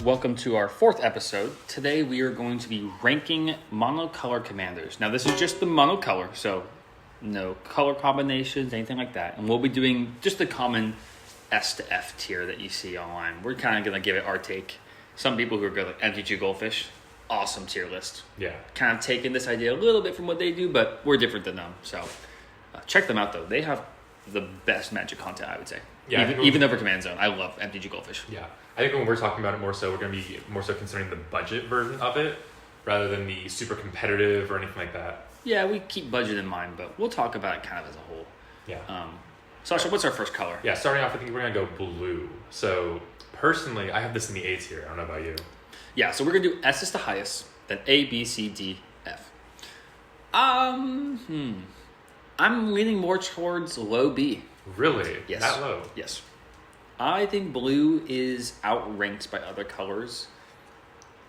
Welcome to our fourth episode. Today we are going to be ranking monocolor commanders. Now this is just the monocolor, so no color combinations, anything like that. And we'll be doing just the common S to F tier that you see online. We're kind of going to give it our take. Some people who are good, like MTG Goldfish, awesome tier list. Yeah. Kind of taking this idea a little bit from what they do, but we're different than them. So check them out though. They have the best Magic content, I would say. Yeah, even over Command Zone. I love MTG Goldfish. Yeah. I think when we're talking about it more so, we're going to be more so considering the budget version of it rather than the super competitive or anything like that. Yeah, we keep budget in mind, but we'll talk about it kind of as a whole. Yeah. Sasha, what's our first color? Yeah, starting off, I think we're going to go blue. So, personally, I have this in the A tier. I don't know about you. Yeah, so we're going to do S is the highest, then A, B, C, D, F. I'm leaning more towards low B. Really? Yes. That low? Yes. I think blue is outranked by other colors.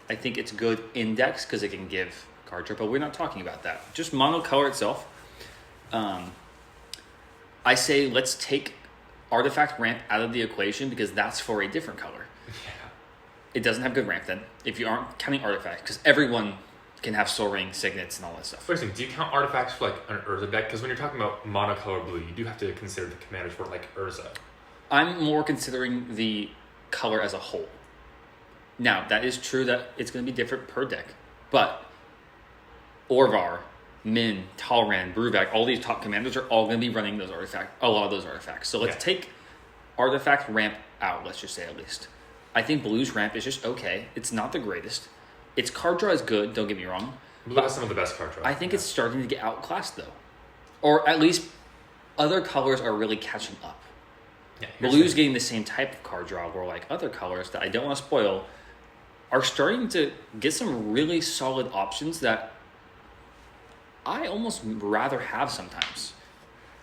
I think it's good index because it can give card draw, but we're not talking about that. Just monocolor itself. I say let's take artifact ramp out of the equation because that's for a different color. Yeah. It doesn't have good ramp then, if you aren't counting artifacts, because everyone can have Soul Ring, Signets, and all that stuff. First thing, do you count artifacts for like an Urza deck? Because when you're talking about monocolor blue, you do have to consider the commanders for like Urza. I'm more considering the color as a whole. Now, that is true that it's going to be different per deck, but Orvar, Min, Talrand, Bruvak, all these top commanders are all going to be running a lot of those artifacts. So let's take artifact ramp out, let's just say at least. I think blue's ramp is just okay. It's not the greatest. Its card draw is good, don't get me wrong. Blue has some of the best card draw. I think it's starting to get outclassed though. Or at least other colors are really catching up. Yeah, Blue's getting the same type of card draw where like other colors that I don't want to spoil are starting to get some really solid options that I almost rather have sometimes.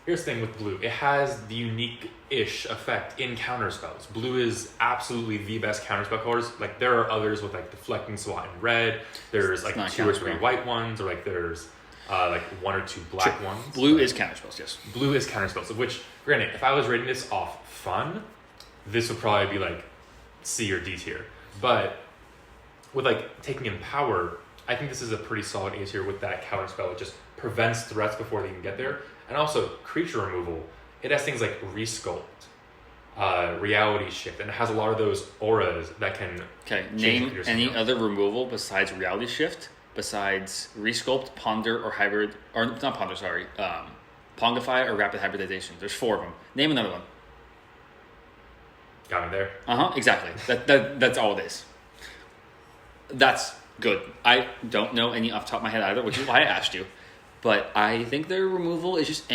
Here's the thing with blue. It has the unique-ish effect in counterspells. Blue is absolutely the best counterspell colors. Like, there are others with, like, Deflecting Swat in red. There's, like, 2 or 3 white ones, or, like, there's, like, 1 or 2 black ones. Blue is counterspells, yes. Blue is counterspells, which, granted, if I was rating this off fun, this would probably be, like, C or D tier. But with, like, taking in power, I think this is a pretty solid A tier with that counterspell. It just prevents threats before they can get there. And also, creature removal, it has things like Resculpt, Reality Shift, and it has a lot of those auras that can... Okay, name any other removal besides Reality Shift, besides Resculpt, Ponder, or Hybrid... Or, not Ponder, sorry. Pongify or Rapid Hybridization. There's 4 of them. Name another one. Got me there. Exactly. That's all it is. That's good. I don't know any off the top of my head either, which is why I asked you. But I think their removal is just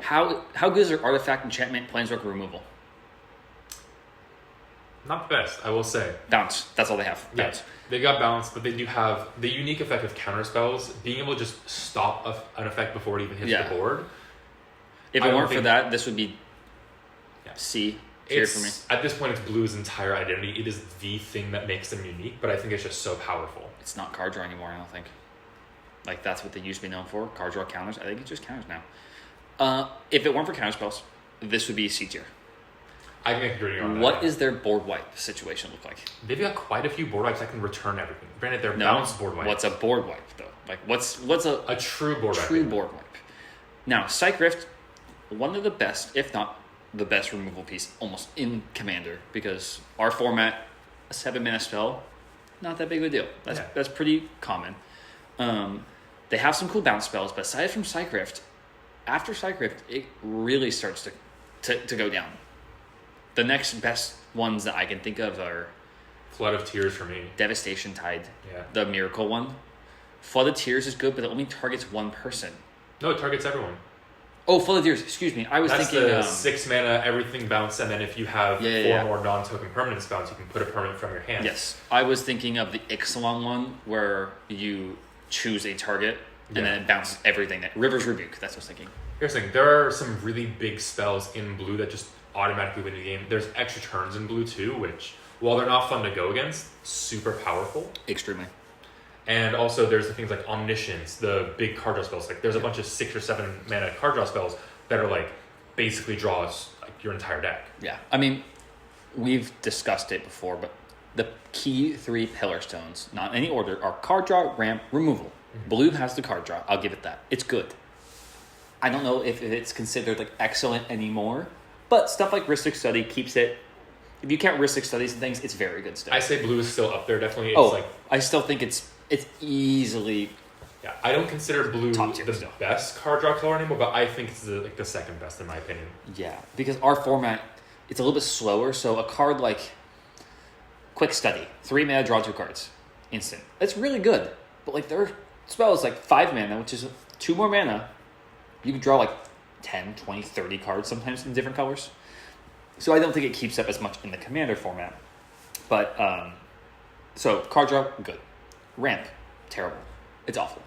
How good is their artifact, enchantment, planeswalker removal? Not the best, I will say. Bounce. That's all they have. Bounce. Yeah, they got balance, but they do have the unique effect of counterspells, being able to just stop an effect before it even hits the board. If it weren't for that, this would be C tier for me. At this point, it's Blue's entire identity. It is the thing that makes them unique, but I think it's just so powerful. It's not card draw anymore, I don't think. Like, that's what they used to be known for, card draw counters. I think it's just counters now. If it weren't for counterspells, this would be C tier. I can agree on that. What is their board wipe situation look like? They've got quite a few board wipes that can return everything. Granted, they're balanced board wipes. What's a board wipe, though? Like, what's a true board wipe? True board wipe. Now, Psych Rift, one of the best, if not the best removal piece almost in Commander, because our format, a 7-mana spell, not that big of a deal. That's pretty common. They have some cool bounce spells, but aside from Psych Rift, after Psych Rift, it really starts to go down. The next best ones that I can think of are Flood of Tears for me. Devastation Tide, the Miracle one. Flood of Tears is good, but it only targets one person. No, it targets everyone. Oh, Flood of Tears, excuse me. I was thinking... That's the 6 mana, everything bounce, and then if you have 4 more non-token permanent spells, you can put a permanent from your hand. Yes. I was thinking of the Ixalan one, where you choose a target, and then it bounces everything. River's Rebuke, that's what I was thinking. Here's the thing. There are some really big spells in blue that just automatically win the game. There's extra turns in blue, too, which, while they're not fun to go against, super powerful. Extremely. And also there's the things like Omniscience, the big card draw spells. Like, there's a bunch of 6 or 7 mana card draw spells that are, like, basically draws like your entire deck. Yeah. I mean, we've discussed it before, but the key 3 pillar stones, not in any order, are card draw, ramp, removal. Blue has the card draw. I'll give it that. It's good. I don't know if it's considered like excellent anymore, but stuff like Ristic Study keeps it. If you count Ristic Studies and things, it's very good stuff. I say blue is still up there. Definitely. It's I still think it's easily. Yeah, I don't consider blue Top tier the still. best card draw color anymore, but I think it's the second best in my opinion. Yeah, because our format, it's a little bit slower. So a card like Quick Study, 3 mana, draw 2 cards, instant. That's really good. But like their spell is like 5 mana, which is 2 more mana. You can draw like 10, 20, 30 cards sometimes in different colors. So I don't think it keeps up as much in the Commander format. But, so card draw, good. Ramp, terrible. It's awful.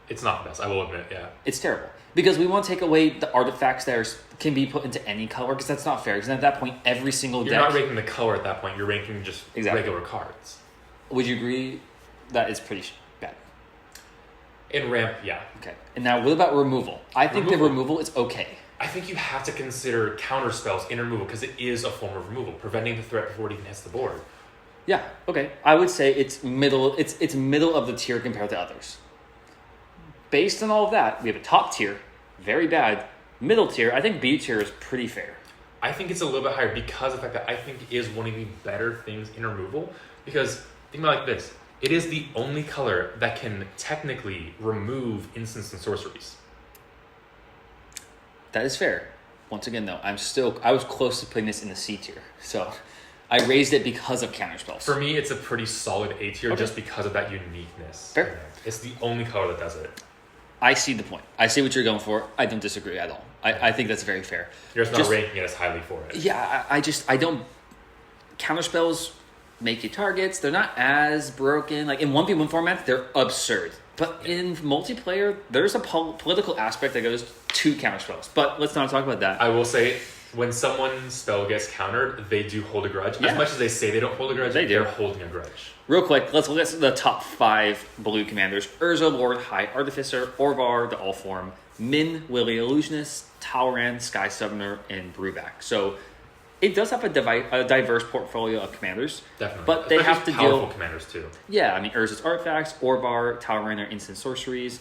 It's not the best, I will admit, yeah. It's terrible. Because we want to take away the artifacts that can be put into any color, because that's not fair. Because at that point, every single You're deck... not ranking the color at that point, you're ranking just regular cards. Would you agree that is pretty bad? In ramp, yeah. Okay. And now, what about removal? I think the removal is okay. I think you have to consider counter spells in removal because it is a form of removal, preventing the threat before it even hits the board. Yeah, okay. I would say it's middle. It's middle of the tier compared to others. Based on all of that, we have a top tier, very bad. Middle tier, I think B tier is pretty fair. I think it's a little bit higher because of the fact that I think it is one of the better things in removal. Because think about it like this. It is the only color that can technically remove instants and sorceries. That is fair. Once again, though, I was close to putting this in the C tier. So I raised it because of counterspells. For me, it's a pretty solid A tier just because of that uniqueness. Fair. It's the only color that does it. I see the point. I see what you're going for. I don't disagree at all. I think that's very fair. You're just not ranking it as highly for it. Yeah, I don't... Counterspells make you targets. They're not as broken. Like in 1v1 format, they're absurd. But in multiplayer, there's a political aspect that goes to counterspells. But let's not talk about that. I will say, when someone's spell gets countered, they do hold a grudge. Yeah. As much as they say they don't hold a grudge, they're holding a grudge. Real quick, let's look at the top 5 blue commanders. Urza, Lord, High Artificer, Orvar, the All-Form, Min, Willy Illusionist, Talran, Sky Summoner, and Brewback. So it does have a diverse portfolio of commanders. Definitely. But they have to powerful commanders too. Yeah, I mean, Urza's artifacts, Orvar, Talran are instant sorceries,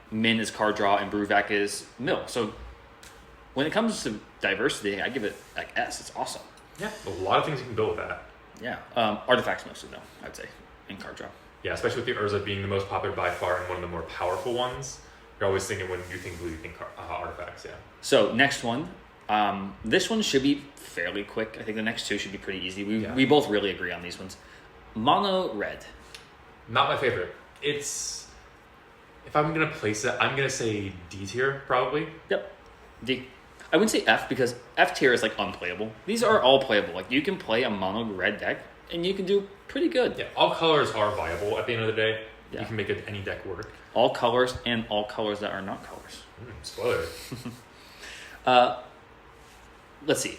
Min is card draw, and Brewback is mill. So when it comes to diversity, I give it like S. It's awesome. Yeah, a lot of things you can build with that. Yeah, artifacts mostly though, I'd say, in card draw. Yeah, especially with the Urza being the most popular by far and one of the more powerful ones. You're always thinking when you think blue, you think artifacts, yeah. So next one, this one should be fairly quick. I think the next 2 should be pretty easy. We both really agree on these ones. Mono red. Not my favorite. It's, if I'm going to place it, I'm going to say D tier, probably. Yep, D. I wouldn't say F because F tier is like unplayable. These are all playable. Like you can play a mono red deck and you can do pretty good. Yeah, all colors are viable at the end of the day. Yeah. You can make any deck work. All colors and all colors that are not colors. Spoiler. Let's see.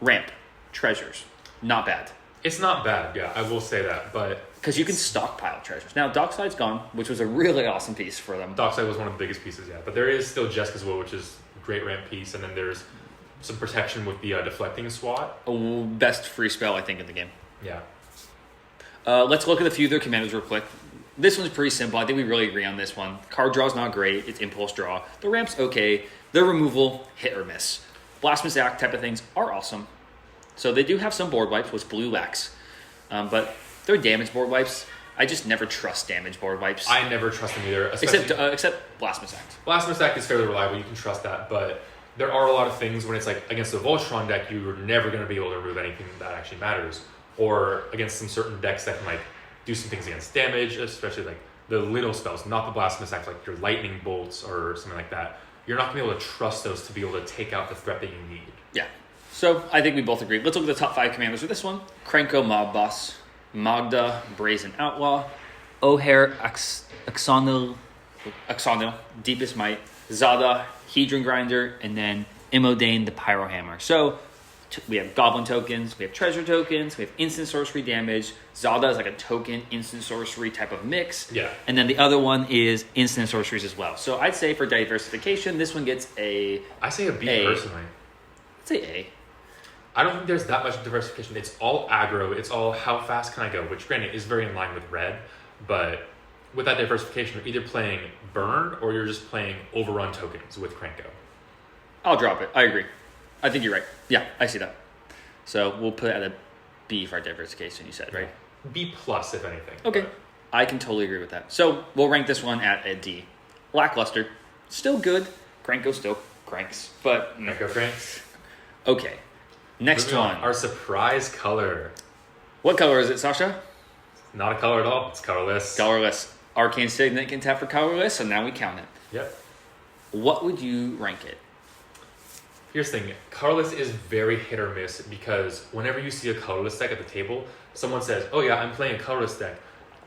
Ramp. Treasures. Not bad. It's not bad, yeah, I will say that, but... Because you can stockpile treasures. Now, Dockside's gone, which was a really awesome piece for them. Dockside was one of the biggest pieces, yeah. But there is still Jessica's Will, which is a great ramp piece, and then there's some protection with the deflecting SWAT. Best free spell, I think, in the game. Yeah. Let's look at a few of their commanders real quick. This one's pretty simple. I think we really agree on this one. Card draw's not great. It's impulse draw. The ramp's okay. Their removal, hit or miss. Blasphemous Act type of things are awesome. So they do have some board wipes, which blue lacks. But they're damage board wipes. I just never trust damage board wipes. I never trust them either. Except Blasphemous Act. Blasphemous Act is fairly reliable. You can trust that. But there are a lot of things when it's like against a Voltron deck, you're never going to be able to remove anything that actually matters. Or against some certain decks that can like do some things against damage, especially like the little spells, not the Blasphemous Act, like your lightning bolts or something like that. You're not going to be able to trust those to be able to take out the threat that you need. Yeah. So I think we both agree. Let's look at the top 5 commanders for this one. Krenko, Mob Boss. Magda, Brazen Outlaw. O'Hare, Axonil, Deepest Might. Zada, Hedron Grinder. And then Imodane, the Pyro Hammer. So we have Goblin tokens. We have Treasure tokens. We have instant sorcery damage. Zada is like a token instant sorcery type of mix. Yeah. And then the other one is instant sorceries as well. So I'd say for diversification, this one gets I say a B personally. I'd say A. I don't think there's that much diversification. It's all aggro. It's all how fast can I go, which granted is very in line with red, but with that diversification, you're either playing burn or you're just playing overrun tokens with Krenko. I'll drop it. I agree. I think you're right. Yeah, I see that. So we'll put it at a B for our diversification, you said, right? B plus, if anything. Okay. But I can totally agree with that. So we'll rank this one at a D. Lackluster. Still good. Krenko still cranks. But no. Krenko cranks. Okay. Next Moving one. on, our surprise color. What color is it, Sasha? Not a color at all. It's colorless. Colorless. Arcane Signet can tap for colorless, so now we count it. Yep. What would you rank it? Here's the thing. Colorless is very hit or miss because whenever you see a colorless deck at the table, someone says, oh yeah, I'm playing a colorless deck.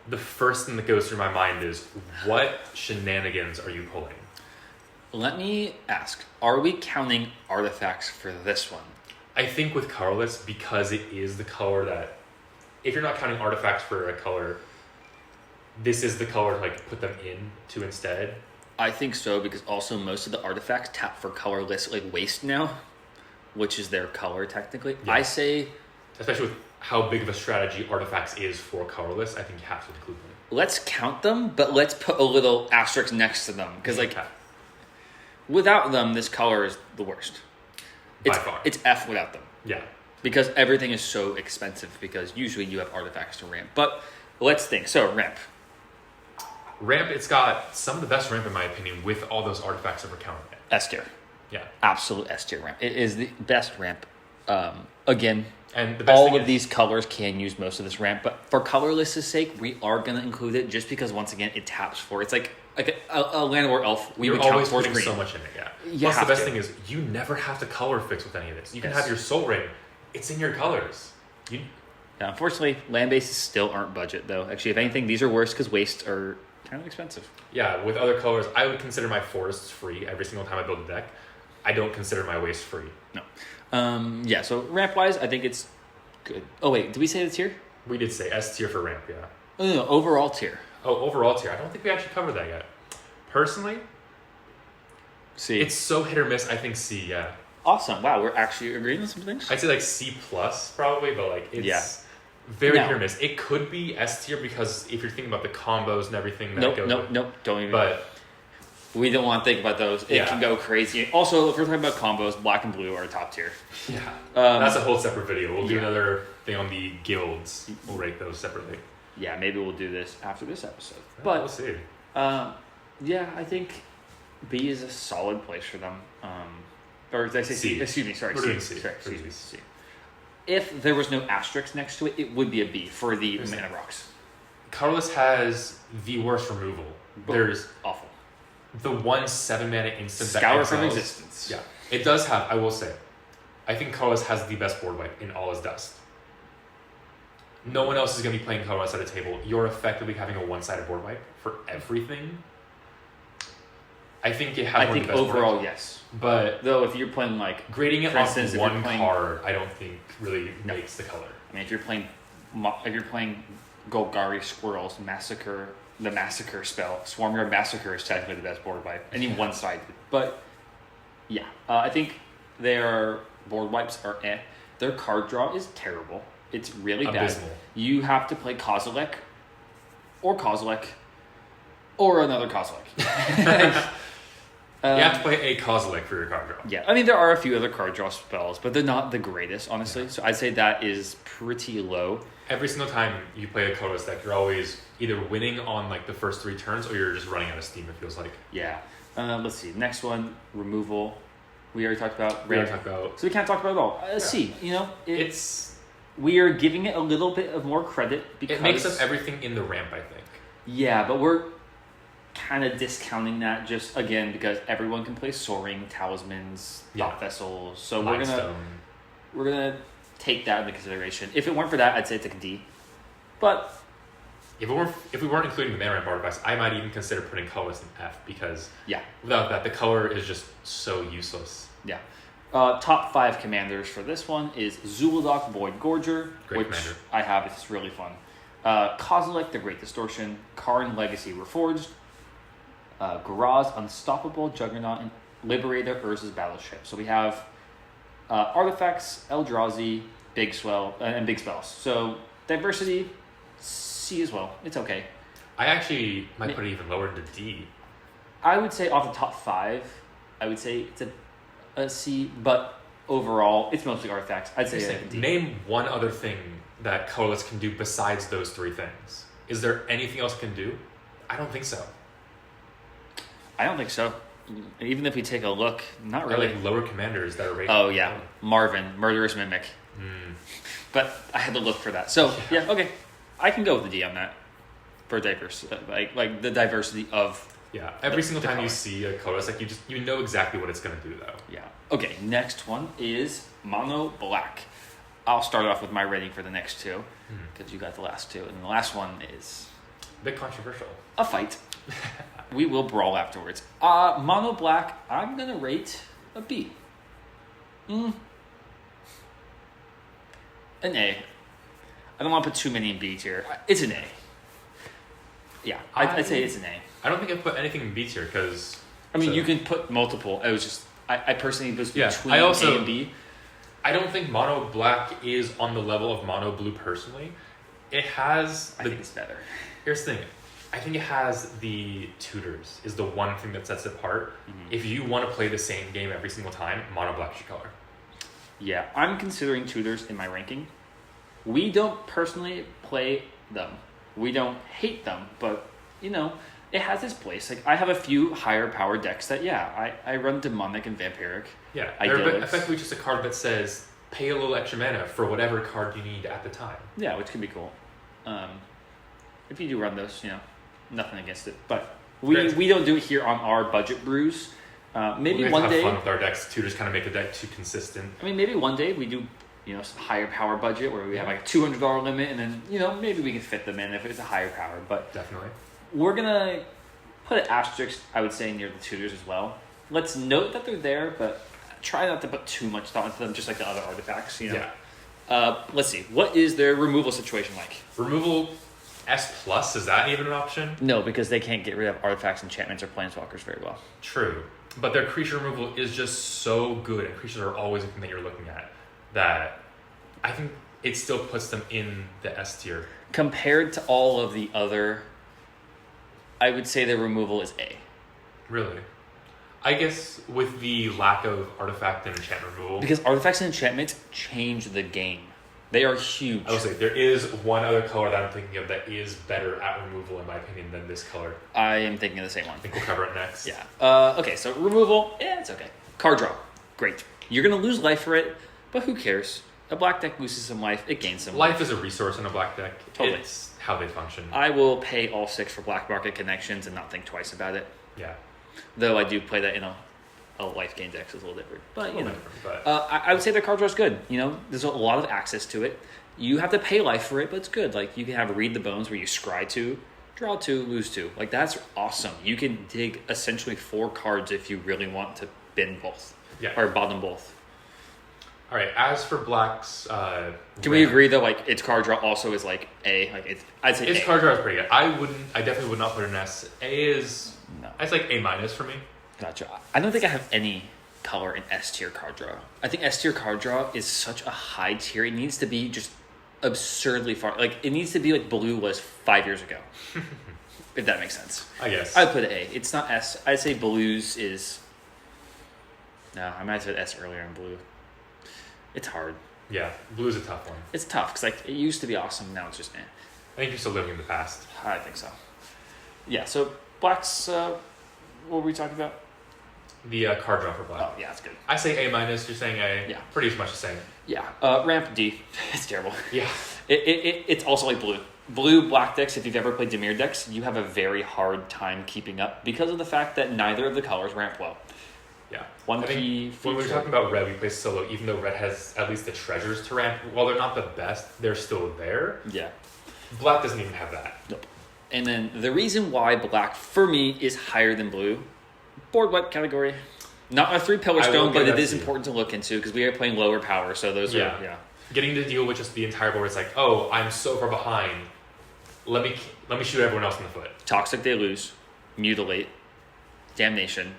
The first thing that goes through my mind is, what shenanigans are you pulling? Let me ask, are we counting artifacts for this one? I think with colorless, because it is the color that, if you're not counting artifacts for a color, this is the color to like put them in to instead. I think so, because also most of the artifacts tap for colorless like waste now, which is their color technically. Yeah. I say, especially with how big of a strategy artifacts is for colorless, I think you have to include them. let's count them, but let's put a little asterisk next to them, because like without them, this color is the worst. It's, by far. It's F without them. Yeah. Because everything is so expensive, because usually you have artifacts to ramp. But let's think. So ramp. Ramp, it's got some of the best ramp in my opinion with all those artifacts that we're counting it. S tier. Yeah. Absolute S tier ramp. It is the best ramp. Again, and the best all thing of is, these colors can use most of this ramp, but for colorless' sake, we are going to include it just because once again it taps for it's like a Landlord elf. We you're would count always for putting green. so much in it. Yeah. You Plus the have best to. thing is you never have to color fix with any of this. You can Yes. have your soul ring. It's in your colors. You, Yeah, unfortunately, land bases still aren't budget though. Actually, if anything, these are worse because wastes are kind of expensive. yeah, with other colors, I would consider my forests free every single time I build a deck. I don't consider my waste free. No. Yeah, so ramp wise, I think it's good. Oh wait, did we say the tier? We did say S tier for ramp, yeah. Oh, no, overall tier. Oh, overall tier. I don't think we actually covered that yet. Personally, C. it's so hit or miss. I think C, yeah. Awesome. Wow, we're actually agreeing on some things. I'd say like C plus probably, but like it's Yeah. very Now- hit or miss. It could be S tier because if you're thinking about the combos and everything that goes with, Nope. Don't even. But we don't want to think about those. It Yeah. can go crazy. Also, if we're talking about combos, black and blue are top tier. yeah, Um, that's a whole separate video. We'll do yeah. another thing on the guilds. We'll rate those separately. Yeah, maybe we'll do this after this episode. We'll But see. yeah, I think B is a solid place for them. Or did I say C? C. Excuse me. Sorry, We're C. doing C. Sorry, We're excuse me. doing C. If there was no asterisk next to it, it would be a B for the Here's mana the- rocks. Colorless has the worst removal. There's Awful. the 1 7-mana instant that Scour from exiles- existence. Yeah, it does have. I will say, I think Colorless has the best board wipe in all his dust. No one else is going to be playing Colorless at a table. You're effectively having a one-sided board wipe for everything. I think it has I one think of the best board overall, wipes. yes. But Though, if you're playing like, grading it For off instance, if one you're playing- card, I don't think really No. makes the color. I mean, if you're playing Golgari Squirrels, Massacre, the Massacre spell, Swarmyard Massacre is technically the best board wipe. Any one-sided. But, yeah. I think their board wipes are eh. Their card draw is terrible. It's really Abysmal. bad. You have to play Kozilek, or another Kozilek. You have to play a Kozilek for your card draw. Yeah, I mean, there are a few other card draw spells, but they're not the greatest, honestly. Yeah. So I'd say that is pretty low. Every single time you play a Colorless deck, you're always either winning on like the first 3 turns or you're just running out of steam, it feels like. Yeah. Let's see. Next one, removal. We already talked about We red. already talked about So we can't talk about it all. C. You know, it's we are giving it a little bit of more credit because it makes up everything in the ramp, I think. Yeah, but we're kind of discounting that just again because everyone can play Soaring, Talismans, Yeah. Thought Vessels. So Limestone. we're gonna take that into consideration. If it weren't for that, I'd say it's like a D. But If we weren't including the mana ramp artifacts, I might even consider putting Colorless in F because yeah, without that, the color is just so useless. yeah. Top 5 commanders for this one is Zul'Adok Void Gorger, Great which commander. I have. It's really fun. Kozilek the Great Distortion, Karn Legacy Reforged, Garaz Unstoppable Juggernaut, and Liberator Urza's Battleship. So we have Artifacts, Eldrazi, Big Swell, and Big Spells. So diversity, C as well. It's okay. I actually might put it even lower to D. I would say off the top 5, I would say it's a C, but overall, it's mostly artifacts. I'd say a D. Name one other thing that colorless can do besides those 3 things. Is there anything else it can do? I don't think so. I don't think so. Even if we take a look, not really. Like lower commanders that are rated. Oh, yeah. Marvin, Murderous Mimic. But I had to look for that. So, yeah, okay. I can go with the D on that for diverse. Like the diversity of... Yeah, every single time you see a colorless, like you know exactly what it's going to do, though. Yeah. Okay, next one is Mono Black. I'll start off with my rating for the next 2, because you got the last 2. And the last one is... A bit controversial. A fight. We will brawl afterwards. Mono Black, I'm going to rate a B. An A. I don't want to put too many in B tier. It's an A. Yeah, I'd say it's an A. I don't think I've put anything in B tier because... I mean, you can put multiple. I was just... I personally was between A and B. I don't think Mono Black is on the level of Mono Blue personally. It has... I think it's better. Here's the thing. I think it has the tutors is the one thing that sets it apart. If you want to play the same game every single time, Mono Black is your color. Yeah, I'm considering tutors in my ranking. We don't personally play them. We don't hate them, but, it has its place. Like, I have a few higher power decks that, I run Demonic and Vampiric. Yeah, they're effectively just a card that says, pay a little extra mana for whatever card you need at the time. Yeah, which can be cool. If you do run those, nothing against it. But we don't do it here on our budget brews. Maybe we'll one day... have fun with our decks, too, just kind of make the deck too consistent. I mean, maybe one day we do... some higher power budget where we have like a $200 limit, and then maybe we can fit them in if it's a higher power. But definitely, we're gonna put an asterisk, I would say, near the tutors as well. Let's note that they're there, but try not to put too much thought into them, just like the other artifacts. Yeah. Let's see. What is their removal situation like? Removal S+, is that even an option? No, because they can't get rid of artifacts, enchantments, or planeswalkers very well. True, but their creature removal is just so good, and creatures are always the thing that you're looking at. That I think it still puts them in the S tier. Compared to all of the other, I would say their removal is A. Really? I guess with the lack of artifact and enchantment removal. Because artifacts and enchantments change the game. They are huge. I will say, there is one other color that I'm thinking of that is better at removal, in my opinion, than this color. I am thinking of the same one. I think we'll cover it next. Yeah. Okay, so removal, it's okay. Card draw, great. You're going to lose life for it, but who cares? A black deck loses some life, it gains some life. Life is a resource in a black deck. Totally. It's how they function. I will pay all 6 for black market connections and not think twice about it. Yeah. Though I do play that in a life gain deck, so it's a little different. But, But I would say their card draw is good. There's a lot of access to it. You have to pay life for it, but it's good. Like, you can have Read the Bones where you scry 2, draw 2, lose 2. Like, that's awesome. You can dig essentially 4 cards if you really want to bin both. Yeah. Or bottom both. All right, as for Black's... Can we agree, though, like, its card draw also is, like, A? Like, I'd say its A. card draw is pretty good. I definitely would not put it in S. A is... No. It's like A- for me. Gotcha. I don't think I have any color in S tier card draw. I think S tier card draw is such a high tier. It needs to be just absurdly far. Like, it needs to be like blue was 5 years ago. If that makes sense. I guess. I'd put it A. It's not S. I'd say blues is... No, I might have said S earlier in blue. It's hard. Yeah, blue is a tough one. It's tough, because like, it used to be awesome, now it's just eh. I think you're still living in the past. I think so. Yeah, so Black's... what were we talking about? The card draw for Black. Oh, yeah, it's good. I say A-, you're saying A. Yeah. Pretty much the same. Yeah, ramp D. It's terrible. Yeah. It's also like blue. Blue black decks, if you've ever played Dimir decks, you have a very hard time keeping up because of the fact that neither of the colors ramp well. Yeah. One I key think when we were talking about red, we play solo, even though red has at least the treasures to ramp. While they're not the best, they're still there. Yeah. Black doesn't even have that. Nope. And then the reason why black, for me, is higher than blue, board wipe category. Not a 3-pillar stone, but it is important to look into because we are playing lower power, so those are, yeah. Getting to deal with just the entire board, it's like, oh, I'm so far behind. Let me shoot everyone else in the foot. Toxic Deluge, Mutilate, Damnation,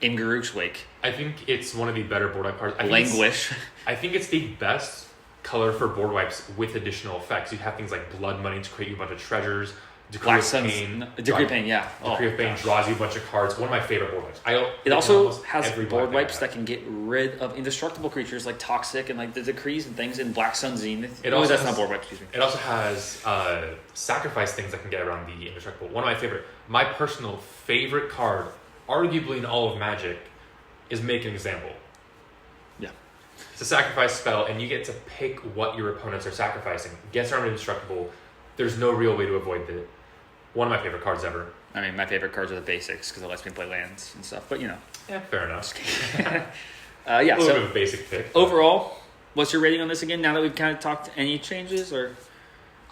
In Garuk's wake. I think it's one of the better board wipe cards. Languish. I think it's the best color for board wipes with additional effects. You have things like Blood Money to create you a bunch of treasures. Decree of Pain, yeah. Decree of Pain draws you a bunch of cards. One of my favorite board wipes. It also has board wipes that can get rid of indestructible creatures like Toxic and like the Decrees and things in Black Sun Zenith. That's not board wipes, excuse me. It also has sacrifice things that can get around the indestructible. One of my personal favorite card, arguably in all of Magic, is Make an Example. Yeah. It's a sacrifice spell, and you get to pick what your opponents are sacrificing. Gets around indestructible. There's no real way to avoid it. One of my favorite cards ever. I mean, my favorite cards are the basics because it lets me play lands and stuff. But yeah, fair enough. Yeah, a little bit of a basic pick. Overall, what's your rating on this again? Now that we've kind of talked any changes, or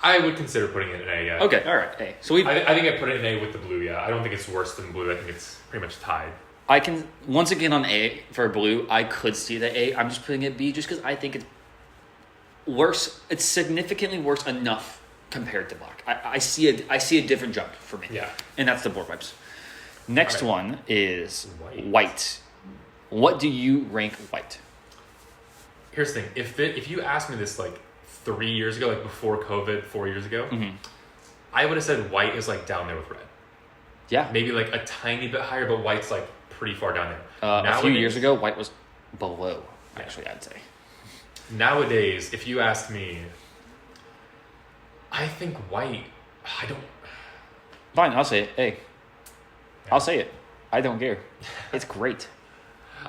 I would consider putting it in A. Yeah. Okay, all right, A. So I think I put it in A with the blue. Yeah, I don't think it's worse than blue. I think it's pretty much tied. I can once again on A for blue. I could see the A. I'm just putting it B just because I think it's worse. It's significantly worse enough compared to black. I see a different jump for me. Yeah. And that's the board wipes. Next one is white. What do you rank white? Here's the thing. If you asked me this like 3 years ago, like before COVID, 4 years ago, I would have said white is like down there with red. Yeah. Maybe like a tiny bit higher, but white's like pretty far down there. A few years ago, white was below, actually, I'd say. Nowadays, if you ask me, I think white, I don't... Fine, I'll say it. Hey, I'll say it. I don't care. It's great.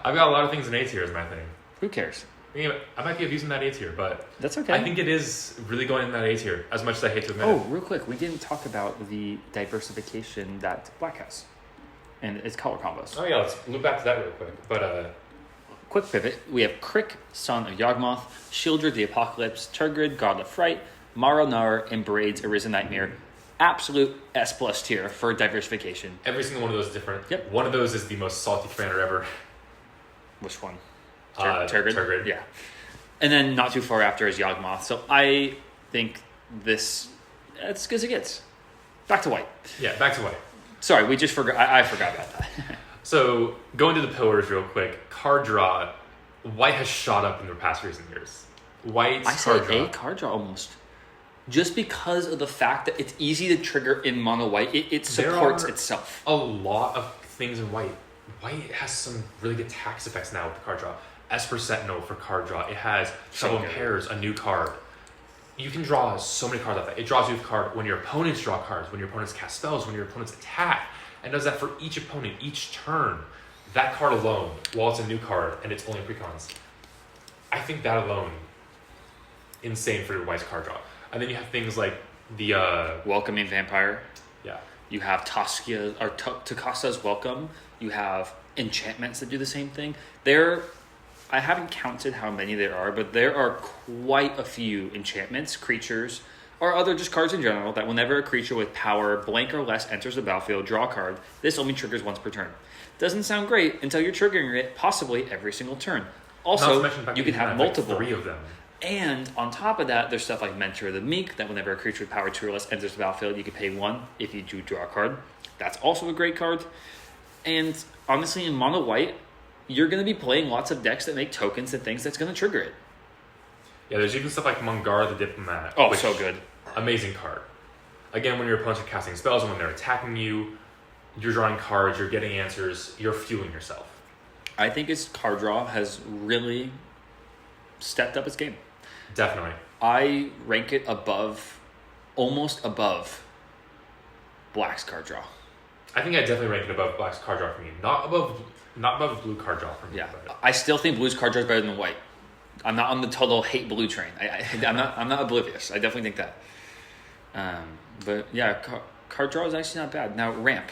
I've got a lot of things in A tier is my thing. Who cares? I might be abusing that A tier, but... That's okay. I think it is really going in that A tier, as much as I hate to admit it. Oh, real quick, we didn't talk about the diversification that black has. And its color combos. Oh yeah, let's loop back to that real quick. But quick pivot. We have Crick, Son of Yawgmoth, Shieldred the Apocalypse, Turgid, God of Fright, Maranar, and Braid's Arisen Nightmare. Absolute S+ tier for diversification. Every single one of those is different. Yep. One of those is the most salty commander ever. Which one? Turgid. Turgid. Yeah. And then not too far after is Yawgmoth. So I think it's as good as it gets. Back to white. Yeah, back to white. Sorry, we just forgot. I forgot about that. So going to the pillars real quick. Card draw. White has shot up in the past recent years. White's card draw. A card draw almost. Just because of the fact that it's easy to trigger in mono white, it supports itself. A lot of things in white. White has some really good tax effects now with the card draw. Esper Sentinel for card draw. It has Trouble in Pairs, a new card. You can draw so many cards like that. It draws you a card when your opponents draw cards, when your opponents cast spells, when your opponents attack, and does that for each opponent, each turn. That card alone, while it's a new card and it's only precons, I think that alone, insane for White's card draw. And then you have things like the Welcoming Vampire. Yeah. You have Tacasta's Welcome. You have enchantments that do the same thing. I haven't counted how many there are, but there are quite a few enchantments, creatures, or other just cards in general that whenever a creature with power blank or less enters the battlefield, draw a card. This only triggers once per turn. Doesn't sound great until you're triggering it possibly every single turn. Also, you can have multiple. Like 3 of them. And on top of that, there's stuff like Mentor of the Meek, that whenever a creature with power 2 or less enters the battlefield, you can pay 1 if you do draw a card. That's also a great card. And honestly, in mono white, you're going to be playing lots of decks that make tokens and things that's going to trigger it. Yeah, there's even stuff like Mungar the Diplomat. Oh, so good. Amazing card. Again, when your opponents are casting spells and when they're attacking you, you're drawing cards, you're getting answers, you're fueling yourself. I think its card draw has really stepped up its game. Definitely. I rank it almost above Black's card draw. I think I definitely rank it above Black's card draw for me. Not above blue card draw for me. Yeah, but I still think blue's card draw is better than white. I'm not on the total hate blue train. I'm not oblivious. I definitely think that. But yeah, card draw is actually not bad. Now ramp.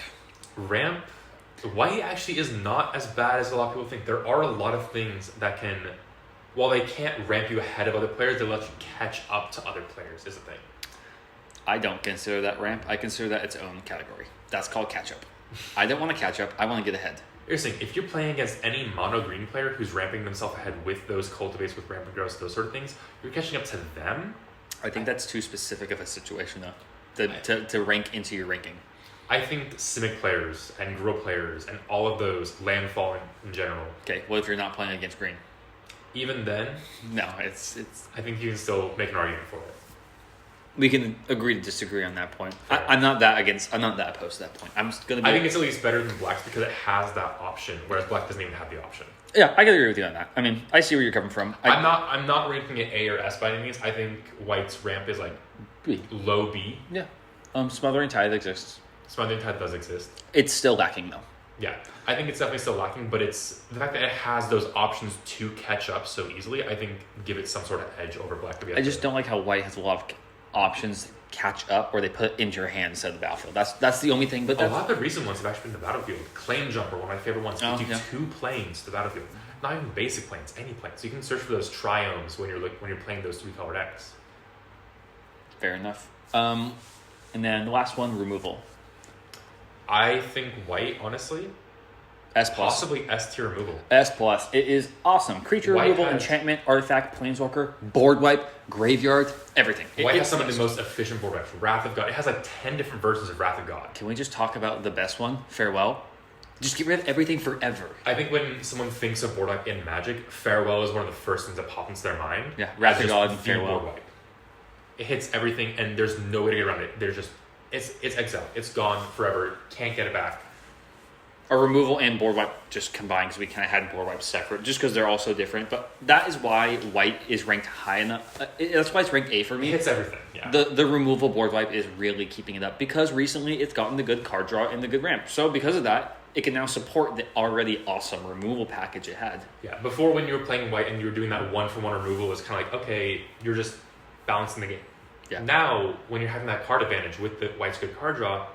White actually is not as bad as a lot of people think. There are a lot of things that can, while they can't ramp you ahead of other players, they let you catch up to other players is the thing. I don't consider that ramp. I consider that its own category. That's called catch up. I don't want to catch up. I want to get ahead. Here's the thing. If you're playing against any mono green player who's ramping themselves ahead with those cultivates, with ramp and grows, those sort of things, you're catching up to them. I think that's too specific of a situation though, to rank into your ranking. I think Simic players and Grill players and all of those, landfall in general. Okay, what if you're not playing against green? Even then, No, it's. I think you can still make an argument for it. We can agree to disagree on that point. I'm not that opposed to that point. I'm just gonna. I think it's at least better than Black's because it has that option, whereas Black doesn't even have the option. Yeah, I can agree with you on that. I mean, I see where you're coming from. I'm not ranking it A or S by any means. I think White's ramp is like B. low B. Yeah. Smothering Tide exists. Smothering Tide does exist. It's still lacking though. Yeah, I think it's definitely still lacking, but it's the fact that it has those options to catch up so easily. I think give it some sort of edge over Black. I just don't like how White has a lot of options to catch up, or they put it into your hand instead of the battlefield. That's the only thing. But a lot of the recent ones have actually been the battlefield. Claim Jumper, one of my favorite ones, gives you 2 planes to the battlefield. Not even basic planes, any planes. So you can search for those triomes when you're playing those 3-color decks. Fair enough. And then the last one, removal. I think White, honestly, S+. possibly S tier removal. S+. It is awesome. Creature White removal, has- enchantment, artifact, planeswalker, board wipe, graveyard, everything. White has some of it's- the most efficient board wipes. Wrath of God. It has like 10 different versions of Wrath of God. Can we just talk about the best one, Farewell? Just get rid of everything forever. I think when someone thinks of board wipe in Magic, Farewell is one of the first things that pop into their mind. Yeah, Wrath as of just God and the Farewell. board wipe. It hits everything, and there's no way to get around it. There's just it's exiled. It's gone forever. Can't get it back. Our removal and board wipe just combined because we kind of had board wipes separate, just because they're all so different. But that is why White is ranked high enough. That's why it's ranked A for It me. hits everything. Yeah. The removal board wipe is really keeping it up because recently it's gotten the good card draw and the good ramp. So because of that, it can now support the already awesome removal package it had. Yeah. Before, when you were playing White and you were doing that 1-for-1 removal, it was kind of like, okay, you're just balancing the game. Yeah. Now, when you're having that card advantage with the White's good card draw,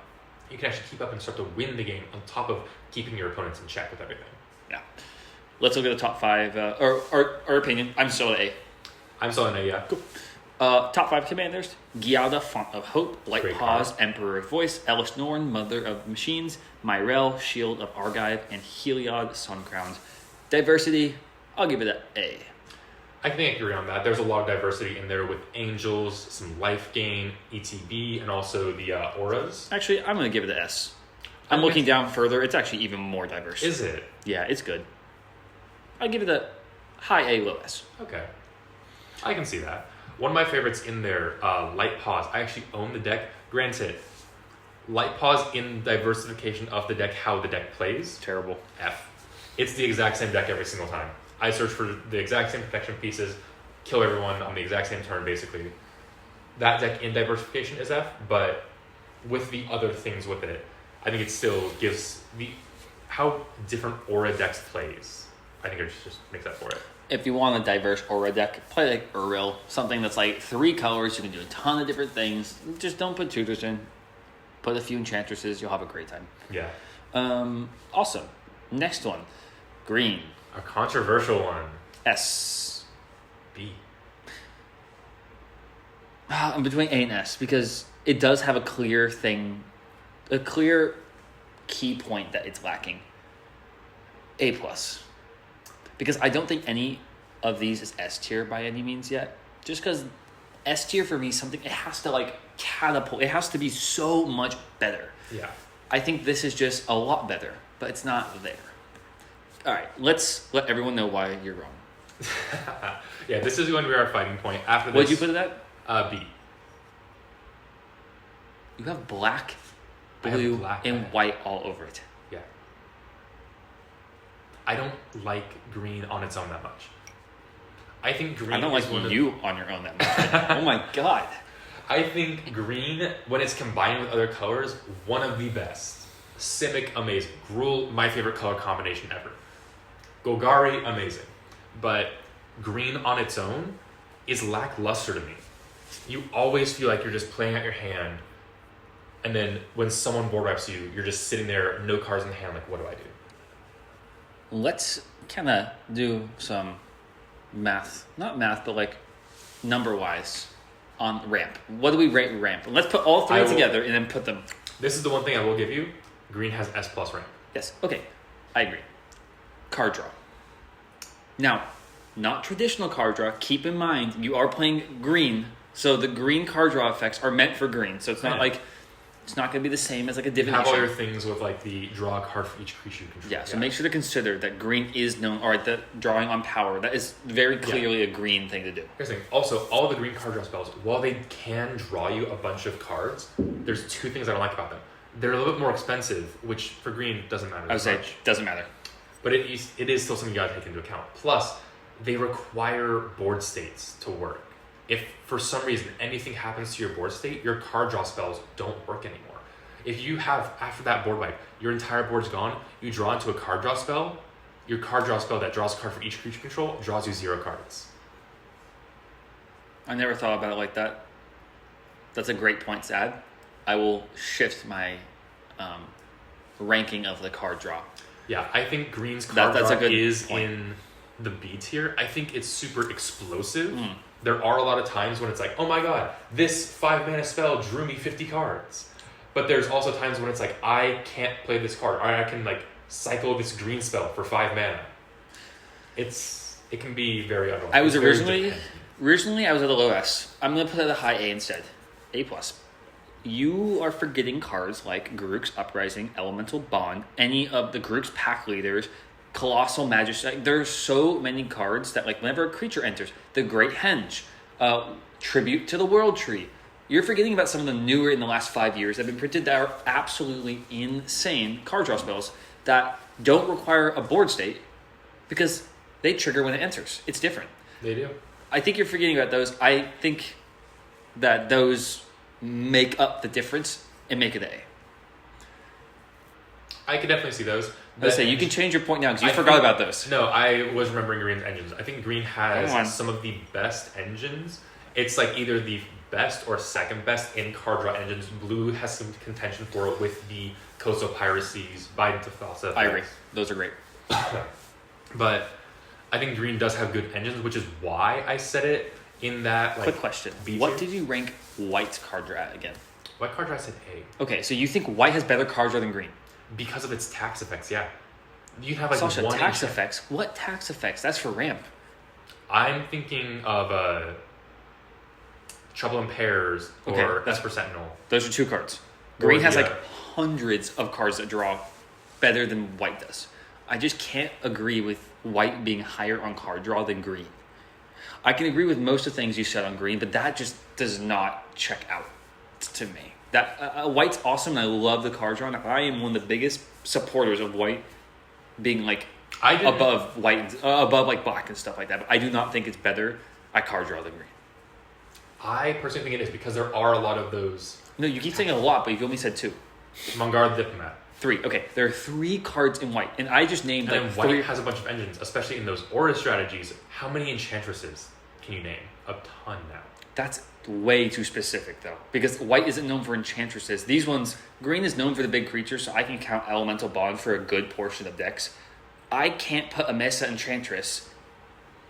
you can actually keep up and start to win the game on top of keeping your opponents in check with everything. Yeah. Let's look at the top 5, or our opinion. I'm still at A. I'm still in A, yeah. Cool. Top 5 commanders: Giada, Font of Hope, Light Great Paws, card. Emperor of Voice, Elish Norn, Mother of Machines, Myrel, Shield of Argive, and Heliod, Suncrowned. Diversity, I'll give it an A. I think I agree on that. There's a lot of diversity in there with angels, some life gain, ETB, and also the auras. Actually, I'm going to give it an S. I'm looking down further. It's actually even more diverse. Is it? Yeah, it's good. I'll give it a high A, low S. Okay. I can see that. One of my favorites in there, Light Paws. I actually own the deck. Granted, Light Paws in diversification of the deck, how the deck plays. Terrible. F. It's the exact same deck every single time. I search for the exact same protection pieces, kill everyone on the exact same turn, basically. That deck in diversification is F, but with the other things with it, I think it still gives how different aura decks plays. I think it just makes up for it. If you want a diverse aura deck, play like Uril, something that's like 3 colors. You can do a ton of different things. Just don't put tutors in. Put a few enchantresses. You'll have a great time. Yeah. Awesome. Next one, green. A controversial one. S. B. I'm between A and S because it does have a clear key point that it's lacking. A+. Because I don't think any of these is S tier by any means yet. Just because S tier for me is something, it has to like catapult. It has to be so much better. Yeah. I think this is just a lot better, but it's not there. All right, let's let everyone know why you're wrong. Yeah, this is going to be our fighting point. After this, What'd you put it at? B. You have black, I have blue, black and and- white all over it. Yeah. I don't like green on its own that much. I think green I don't is like one of you on your own that much. Oh my god. I think green, when it's combined with other colors, one of the best. Simic, amazing. Gruul, my favorite color combination ever. Golgari, amazing. But green on its own is lackluster to me. You always feel like you're just playing out your hand, and then when someone board wipes you, you're just sitting there, no cards in hand, like, what do I do? Let's kind of do some math. Not math, but like number-wise on ramp. What do we rate ramp? Let's put all three together and then put them. This is the one thing I will give you. Green has S+ rank. Yes, okay. I agree. Card draw. Now, not traditional card draw. Keep in mind, you are playing green, so the green card draw effects are meant for green. So it's not like It's not going to be the same as like a You divination. have all your things with like the draw a card for each creature you control. Yeah, so make sure to consider that green is known, or the drawing on power, that is very clearly a green thing to do. Here's the thing. Also, all the green card draw spells, while they can draw you a bunch of cards, there's two things I don't like about them. They're a little bit more expensive, which for green doesn't matter I would as say much. doesn't matter. But it is still something you gotta take into account. Plus, they require board states to work. If for some reason anything happens to your board state, your card draw spells don't work anymore. If you have, after that board wipe, your entire board's gone, you draw into a card draw spell, your card draw spell that draws a card for each creature control draws you 0 cards. I never thought about it like that. That's a great point to add. I will shift my ranking of the card draw. Yeah, I think green's card That's a draw good is point. in the B tier. I think it's super explosive. There are a lot of times when it's like, oh my god, this 5-mana spell drew me 50 cards. But there's also times when it's like, I can't play this card. Or I can like cycle this green spell for 5 mana. It can be very underwhelming. I was It's very originally I was at a low S. I'm going to put it at a high A instead. A+. You are forgetting cards like Garruk's Uprising, Elemental Bond, any of the Garruk's Pack Leaders, Colossal Majesty. Like, there are so many cards that, like, whenever a creature enters, the Great Henge, Tribute to the World Tree. You're forgetting about some of the newer in the last 5 years that have been printed that are absolutely insane card draw spells that don't require a board state because they trigger when it enters. It's different. They do. I think you're forgetting about those. I think that those make up the difference and make it A. I could definitely see those. Let's say you can change your point now because you forgot about those. No, I was remembering green's engines. I think green Come on. has some of the best engines. It's like either the best or second best in card draw engines. Blue has some contention for it with the Coastal Piracies, Biden to Falsa. I agree. Those are great. But I think green does have good engines, which is why I said it in that. Like, Quick question. B What tier. did you rank white's card draw at again? What card draw I said A? Okay, so you think white has better card draw than green? Because of its tax effects, yeah. You have like Sasha, one tax enchant- effects? What tax effects? That's for ramp. I'm thinking of Trouble in Pairs or Okay. Esper Sentinel. Those are 2 cards. Green Or has the, like hundreds of cards that draw better than white does. I just can't agree with white being higher on card draw than green. I can agree with most of the things you said on green, but that just does not check out to me. That white's awesome, and I love the card draw. And I am one of the biggest supporters of white being like above white, above like black and stuff like that. But I do not think it's better at card draw than green. I personally think it is because there are a lot of those. No, you keep saying a lot, but you've only said 2. Mangard the Diplomat. 3. Okay, there are 3 cards in white, and I just named And like then white 3. has a bunch of engines, especially in those aura strategies. How many enchantresses can you name? A ton now. That's way too specific, though, because white isn't known for enchantresses. These ones, green is known for the big creatures, so I can count Elemental Bond for a good portion of decks. I can't put a Mesa Enchantress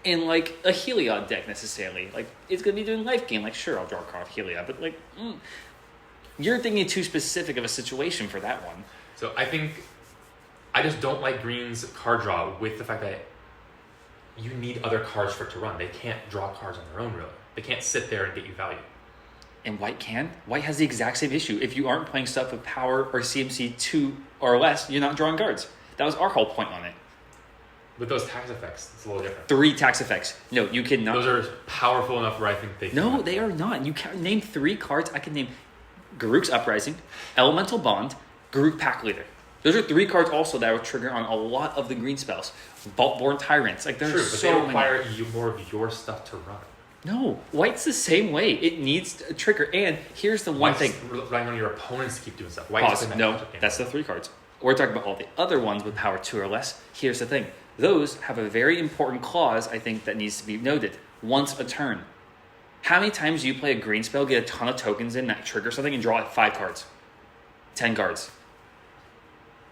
in, like, a Heliod deck, necessarily. Like, it's going to be doing life gain. Like, sure, I'll draw a card of Heliod, but, like, you're thinking too specific of a situation for that one. So I think I just don't like green's card draw with the fact that you need other cards for it to run. They can't draw cards on their own, really. They can't sit there and get you value. And white can. White has the exact same issue. If you aren't playing stuff with power or CMC 2 or less, you're not drawing cards. That was our whole point on it. With those tax effects, it's a little different. 3 tax effects. No, you cannot. Those are powerful enough where I think they can. No, they are not. You can name 3 cards. I can name Garruk's Uprising, Elemental Bond, Garruk Pack Leader. Those are 3 cards also that will trigger on a lot of the green spells. Vaultborn Tyrants. Like, there's True, but so they many. require you more of your stuff to run. No, white's the same way. It needs a trigger. And here's the one White's thing. relying on your opponents to keep doing stuff. White's Pause. playing that No, matchup game. that's the 3 cards. We're talking about all the other ones with power 2 or less. Here's the thing. Those have a very important clause, I think, that needs to be noted. Once a turn. How many times do you play a green spell, get a ton of tokens in that trigger something, and draw like 5 cards? 10 cards.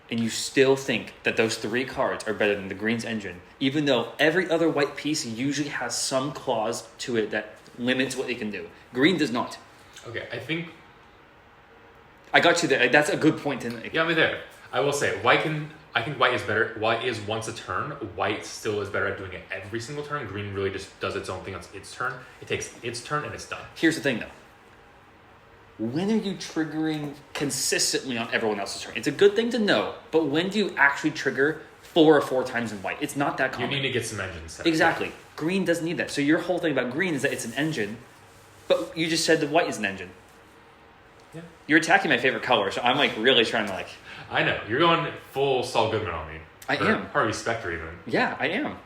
And you still think that those 3 cards are better than the green's engine, even though every other white piece usually has some clause to it that limits what it can do. Green does not. Okay, I think I got you there. That's a good point to make. yeah, I'm there. I will say I think white is better. White is once a turn. White still is better at doing it every single turn. Green really just does its own thing on its turn. It takes its turn and it's done. Here's the thing, though. when are you triggering consistently on everyone else's turn? It's a good thing to know, but when do you actually trigger 4 or 4 times in white? It's not that common. You need to get some engines set. Exactly. Green doesn't need that. So your whole thing about green is that it's an engine, but you just said that white is an engine. Yeah. You're attacking my favorite color, so I'm like really trying to like... I know. You're going full Saul Goodman on me. I am. Harvey Specter even. Yeah, I am.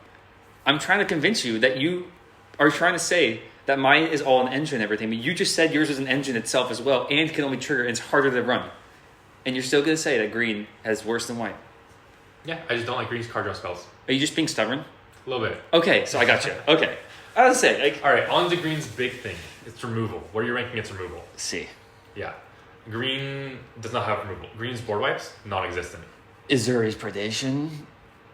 I'm trying to convince you that you are trying to say that mine is all an engine and everything, but you just said yours is an engine itself as well and can only trigger and it's harder to run. And you're still going to say that green has worse than white. Yeah, I just don't like green's card draw spells. Are you just being stubborn? A little bit. Okay, so I got you. Okay. I was saying, like... All right, on to green's big thing. It's removal. What are you ranking its removal? C. Yeah. Green does not have removal. Green's board wipes, non-existent. Azuri's predation.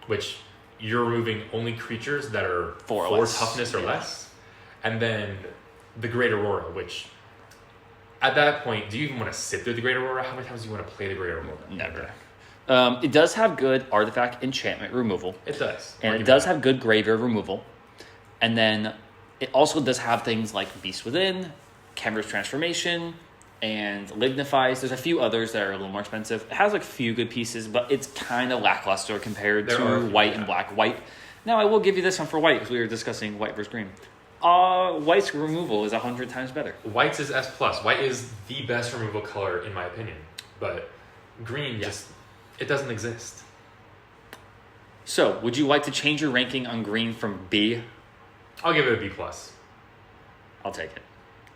Which you're removing only creatures that are 4 toughness or less. And then the Great Aurora, which at that point, do you even want to sit through the Great Aurora? How many times do you want to play the Great Aurora? Never. It does have good artifact enchantment removal. It does. And it does have good graveyard removal. And then it also does have things like Beast Within, Canvas Transformation, and Lignifies. There's a few others that are a little more expensive. It has like a few good pieces, but it's kind of lackluster compared to white and black. White. Now, I will give you this one for white because we were discussing white versus green. White's removal is 100 times better. White's is S+. White is the best removal color in my opinion. But green it doesn't exist. So, would you like to change your ranking on green from B? I'll give it a B+. I'll take it.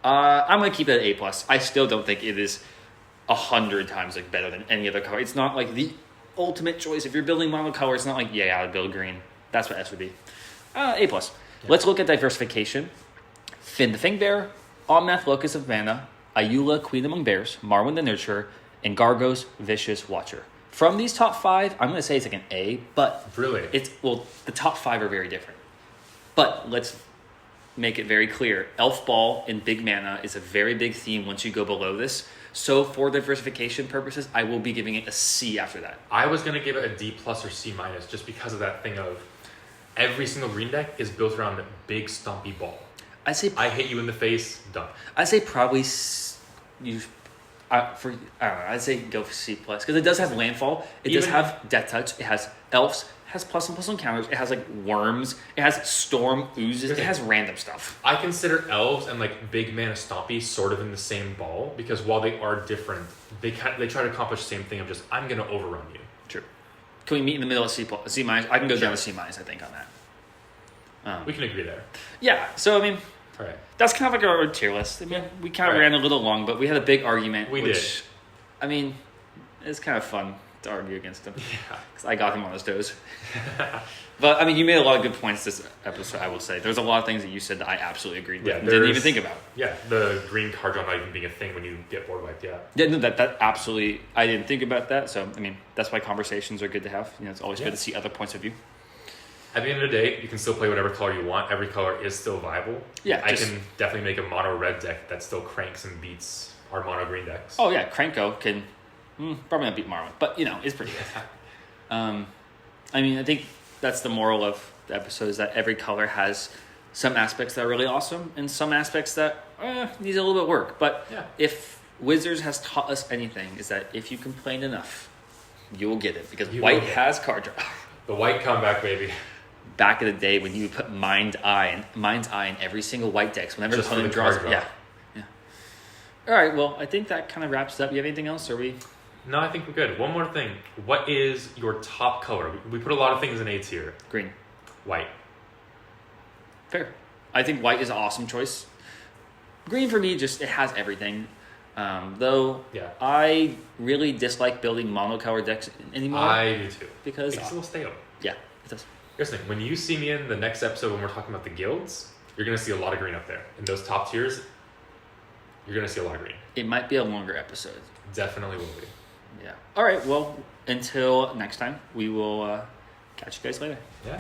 I'm going to keep it at A+. I still don't think it is 100 times like better than any other color. It's not like the ultimate choice. If you're building monocolor, it's not like, yeah, I would build green. That's what S would be. A+. Yeah. Let's look at diversification. Finn the Fangbearer, Omnath Locust of Mana, Ayula Queen Among Bears, Marwyn the Nurturer, and Gargos Vicious Watcher. From these top 5, I'm going to say it's like an A, but... Really? The top 5 are very different. But let's make it very clear. Elf Ball and Big Mana is a very big theme once you go below this. So for diversification purposes, I will be giving it a C after that. I was going to give it a D+ or C- just because of that thing of every single green deck is built around a big stompy ball. I hit you in the face, done. I'd say probably I'd say go for C+, because it does have landfall. It does have death touch. It has elves. It has +1/+1 encounters. It has like worms. It has storm oozes. It has random stuff. I consider elves and like big mana stompy sort of in the same ball because while they are different, they try to accomplish the same thing of just I'm gonna overrun you. True. Can we meet in the middle of C+? I can go down to C-, I think, on that. We can agree there. Yeah. So I mean. All right. That's kind of like our tier list. I mean, we kind of ran a little long, but we had a big argument. We did. I mean, it's kind of fun to argue against him. Yeah. Because I got him on his toes. But, I mean, you made a lot of good points this episode, I will say. There's a lot of things that you said that I absolutely agreed with and didn't even think about. Yeah, the green card draw not even being a thing when you get board wiped, yeah. Yeah, no, that absolutely, I didn't think about that. So, I mean, that's why conversations are good to have. You know, it's always good to see other points of view. At the end of the day, you can still play whatever color you want. Every color is still viable. Yeah, I can definitely make a mono red deck that still cranks and beats our mono green decks. Oh yeah, Cranko can probably not beat Marwyn, but you know, it's pretty good. I mean, I think that's the moral of the episode is that every color has some aspects that are really awesome and some aspects that needs a little bit of work. But if Wizards has taught us anything, is that if you complain enough, you will get it because white has card draw. The white comeback, baby. Back in the day when you would put Mind's Eye in every single white decks whenever the opponent draws. Yeah. All right. Well, I think that kind of wraps it up. You have anything else? Or we? No, I think we're good. One more thing. What is your top color? We put a lot of things in A tier. Green. White. Fair. I think white is an awesome choice. Green for me, just it has everything. Though I really dislike building monocolor decks anymore. I do too. Because it's a little stale. Yeah, it does. Here's the thing. When you see me in the next episode when we're talking about the guilds, you're going to see a lot of green up there. In those top tiers, you're going to see a lot of green. It might be a longer episode. Definitely will be. Yeah. All right. Well, until next time, we will catch you guys later. Yeah.